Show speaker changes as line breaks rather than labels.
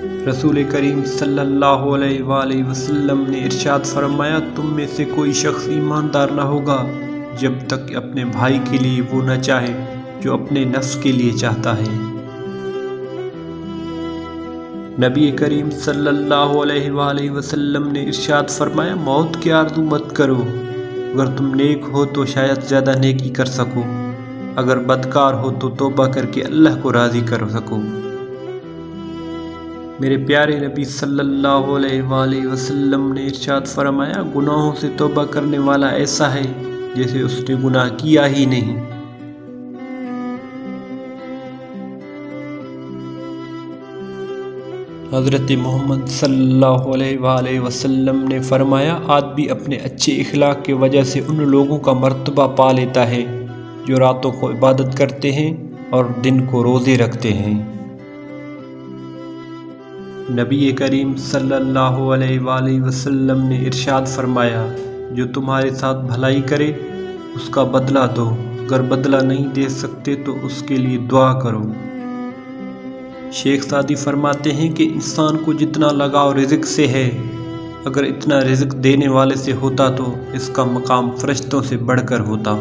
رسول کریم صلی اللہ علیہ وآلہ وسلم نے ارشاد فرمایا، تم میں سے کوئی شخص ایماندار نہ ہوگا جب تک اپنے بھائی کے لیے وہ نہ چاہے جو اپنے نفس کے لیے چاہتا ہے۔ نبی کریم صلی اللہ علیہ وآلہ وسلم نے ارشاد فرمایا، موت کی آرزو مت کرو، اگر تم نیک ہو تو شاید زیادہ نیکی کر سکو، اگر بدکار ہو تو توبہ کر کے اللہ کو راضی کر سکو۔ میرے پیارے نبی صلی اللہ علیہ وآلہ وسلم نے ارشاد فرمایا، گناہوں سے توبہ کرنے والا ایسا ہے جیسے اس نے گناہ کیا ہی نہیں۔ حضرت محمد صلی اللہ علیہ وآلہ وسلم نے فرمایا، آدمی اپنے اچھے اخلاق کی وجہ سے ان لوگوں کا مرتبہ پا لیتا ہے جو راتوں کو عبادت کرتے ہیں اور دن کو روزے رکھتے ہیں۔ نبی کریم صلی اللہ علیہ وآلہ وسلم نے ارشاد فرمایا، جو تمہارے ساتھ بھلائی کرے اس کا بدلہ دو، اگر بدلہ نہیں دے سکتے تو اس کے لیے دعا کرو۔ شیخ سعدی فرماتے ہیں کہ انسان کو جتنا لگاؤ رزق سے ہے، اگر اتنا رزق دینے والے سے ہوتا تو اس کا مقام فرشتوں سے بڑھ کر ہوتا۔